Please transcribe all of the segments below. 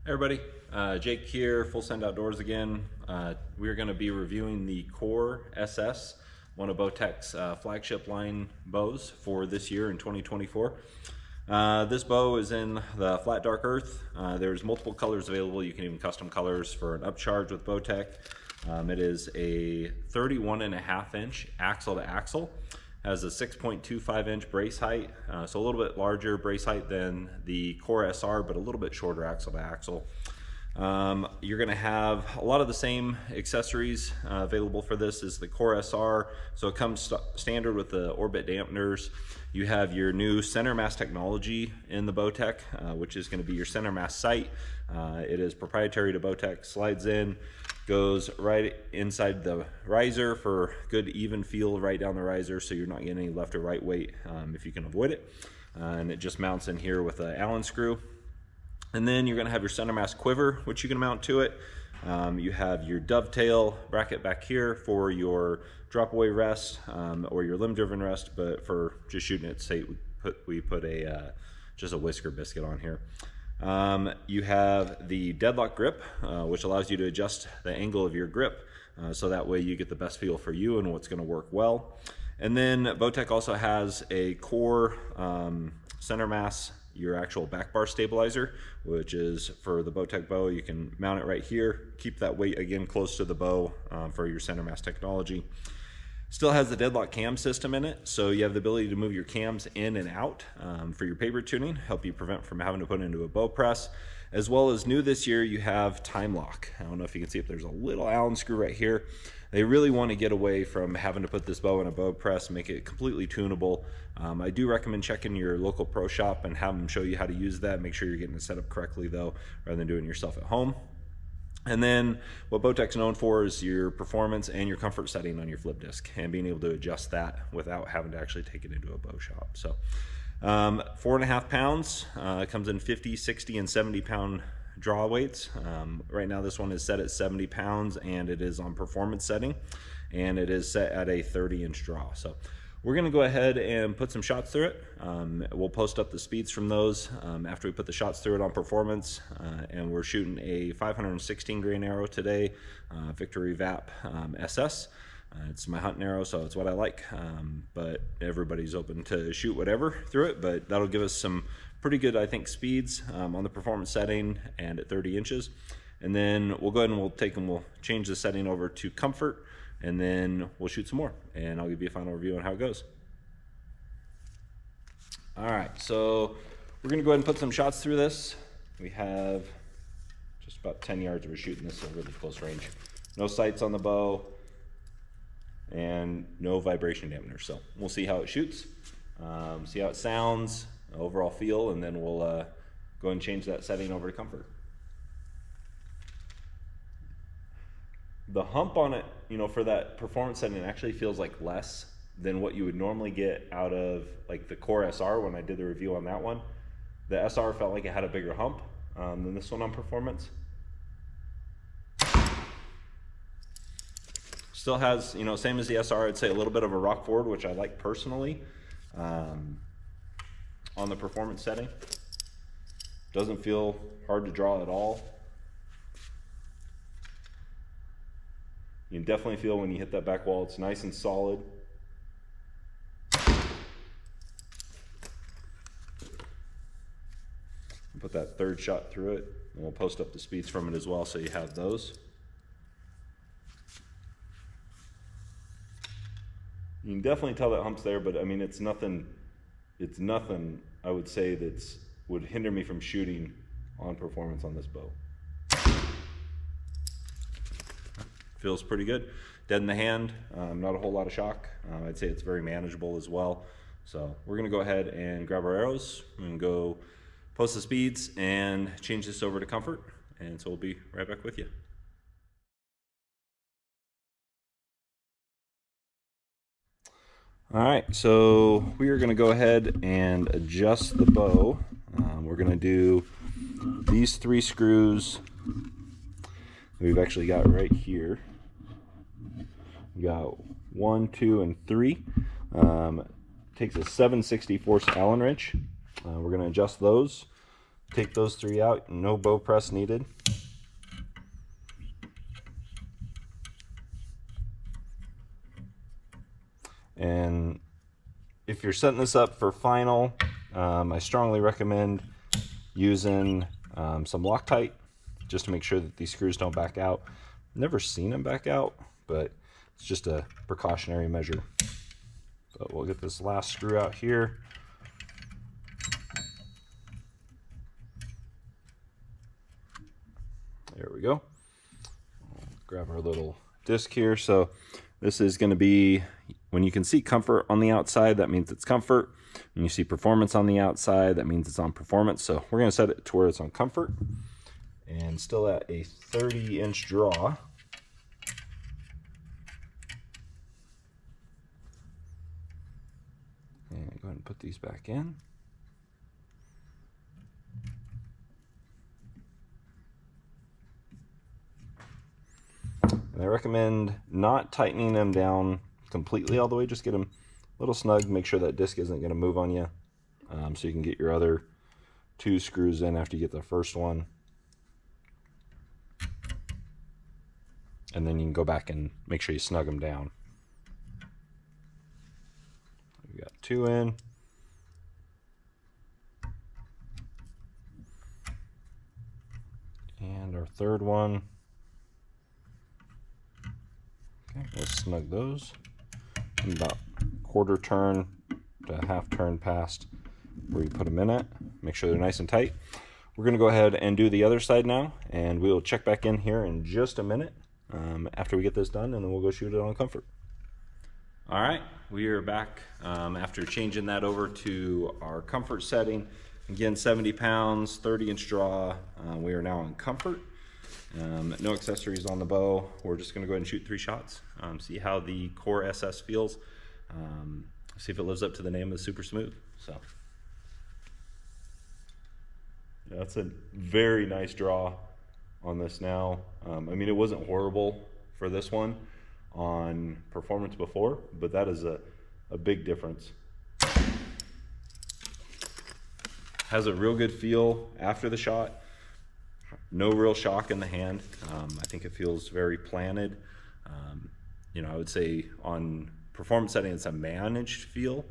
Hey everybody, Jake here, Full Send Outdoors again. We're going to be reviewing the Core SS, one of Bowtech's flagship line bows for this year in 2024. This bow is in the flat dark earth. There's multiple colors available. You can even custom colors for an upcharge with Bowtech. It is a 31.5 inch axle to axle. Has a 6.25 inch brace height, so a little bit larger brace height than the Core SR, but a little bit shorter axle to axle. You're going to have a lot of the same accessories available for this as the Core SR, so it comes standard with the orbit dampeners. You have your new center mass technology in the Bowtech, which is going to be your center mass sight. It is proprietary to Bowtech, slides in, goes right inside the riser for good even feel right down the riser, so you're not getting any left or right weight if you can avoid it. And it just mounts in here with an Allen screw. And then you're going to have your center mass quiver, which you can mount to it. You have your dovetail bracket back here for your drop away rest or your limb driven rest, but for just shooting it safe, we put a just a whisker biscuit on here. You have the deadlock grip, which allows you to adjust the angle of your grip, so that way you get the best feel for you and what's going to work well. And then Bowtech also has a Core center mass, your actual back bar stabilizer, which is for the Bowtech bow. You can mount it right here, keep that weight again close to the bow for your center mass technology. Still has the deadlock cam system in it, so you have the ability to move your cams in and out for your paper tuning, help you prevent from having to put it into a bow press. As well as new this year, you have time lock. I don't know if you can see if there's a little Allen screw right here. They really want to get away from having to put this bow in a bow press, make it completely tunable. I do recommend checking your local pro shop and have them show you how to use that. Make sure you're getting it set up correctly though, rather than doing it yourself at home. And then what Bowtech's known for is your performance and your comfort setting on your flip disc and being able to adjust that without having to actually take it into a bow shop. So 4.5 pounds, it comes in 50, 60, and 70 pound draw weights. Right now this one is set at 70 pounds and it is on performance setting and it is set at a 30-inch draw. So we're going to go ahead and put some shots through it. We'll post up the speeds from those after we put the shots through it on performance. And we're shooting a 516 grain arrow today, Victory VAP SS. It's my hunting arrow, so it's what I like. But everybody's open to shoot whatever through it. But that'll give us some pretty good, I think, speeds on the performance setting and at 30 inches. And then we'll go ahead and we'll change the setting over to comfort. And then we'll shoot some more and I'll give you a final review on how it goes. All right, so we're gonna go ahead and put some shots through this. We have just about 10 yards we're shooting this at really close range. No sights on the bow and no vibration dampener. So we'll see how it shoots, see how it sounds, overall feel, and then we'll go ahead and change that setting over to comfort. The hump on it, you know, for that performance setting actually feels like less than what you would normally get out of like the Core SR when I did the review on that one. The SR felt like it had a bigger hump than this one on performance. Still has, you know, same as the SR, I'd say a little bit of a rock forward, which I like personally on the performance setting. Doesn't feel hard to draw at all. You can definitely feel when you hit that back wall, it's nice and solid. Put that third shot through it, and we'll post up the speeds from it as well, so you have those. You can definitely tell that hump's there, but I mean, it's nothing I would say would hinder me from shooting on performance on this bow. Feels pretty good. Dead in the hand, not a whole lot of shock. I'd say it's very manageable as well. So we're gonna go ahead and grab our arrows and go post the speeds and change this over to comfort. And so we'll be right back with you. All right, so we are gonna go ahead and adjust the bow. We're gonna do these 3 screws we've actually got right here. We got 1, 2, and 3. Takes a 7/64 Allen wrench. We're going to adjust those take those 3 out, no bow press needed. And if you're setting this up for final, I strongly recommend using some Loctite just to make sure that these screws don't back out. Never seen them back out, but it's just a precautionary measure. But we'll get this last screw out here. There we go. We'll grab our little disc here. So this is going to be, when you can see comfort on the outside, that means it's comfort. When you see performance on the outside, that means it's on performance. So we're going to set it to where it's on comfort and still at a 30-inch draw. And go ahead and put these back in. And I recommend not tightening them down completely all the way, just get them a little snug, make sure that disc isn't going to move on you, so you can get your other 2 screws in after you get the first one. And then you can go back and make sure you snug them down. We got 2 in. And our third one. Okay, let's snug those. And about quarter turn to half turn past where you put them in at. Make sure they're nice and tight. We're going to go ahead and do the other side now, and we'll check back in here in just a minute after we get this done, and then we'll go shoot it on comfort. All right, we are back after changing that over to our comfort setting. Again, 70 pounds, 30-inch draw. We are now on comfort. No accessories on the bow. We're just going to go ahead and shoot 3 shots. See how the Core SS feels. See if it lives up to the name of Super Smooth. So yeah, that's a very nice draw on this now. I mean, it wasn't horrible for this one on performance before, but that is a big difference. Has a real good feel after the shot. No real shock in the hand. I think it feels very planted. You know, I would say on performance setting, it's a managed feel.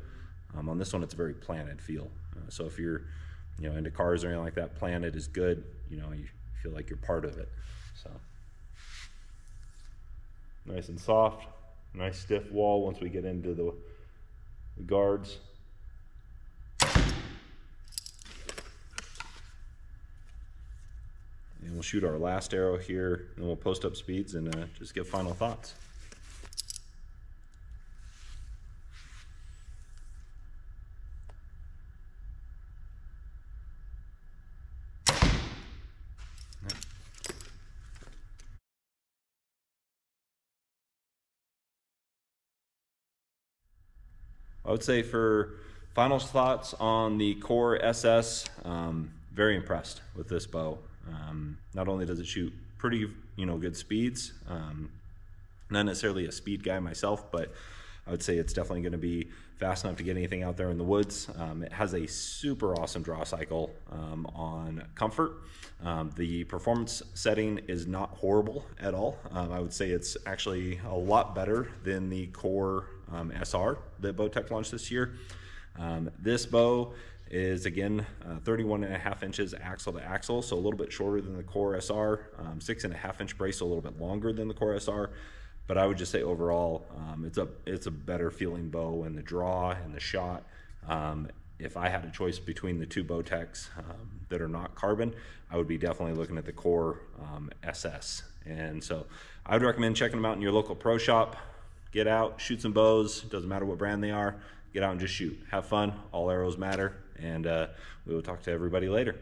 On this one, it's a very planted feel. So if you're, you know, into cars or anything like that, planted is good. You know, you feel like you're part of it. So nice and soft, nice stiff wall once we get into the guards. And we'll shoot our last arrow here, and we'll post up speeds and just give final thoughts. I would say for final thoughts on the Core SS, very impressed with this bow. Not only does it shoot pretty, good speeds, not necessarily a speed guy myself, but I would say it's definitely going to be fast enough to get anything out there in the woods. It has a super awesome draw cycle on comfort. The performance setting is not horrible at all. I would say it's actually a lot better than the Core SR that Bowtech launched this year. This bow is again 31.5 inches axle to axle, so a little bit shorter than the Core SR, 6.5 inch brace, so a little bit longer than the Core SR. But I would just say overall, it's a better feeling bow, and the draw and the shot. If I had a choice between the 2 Bowtechs that are not carbon, I would be definitely looking at the Core SS. And so I would recommend checking them out in your local pro shop. Get out, shoot some bows. Doesn't matter what brand they are. Get out and just shoot. Have fun. All arrows matter. And we will talk to everybody later.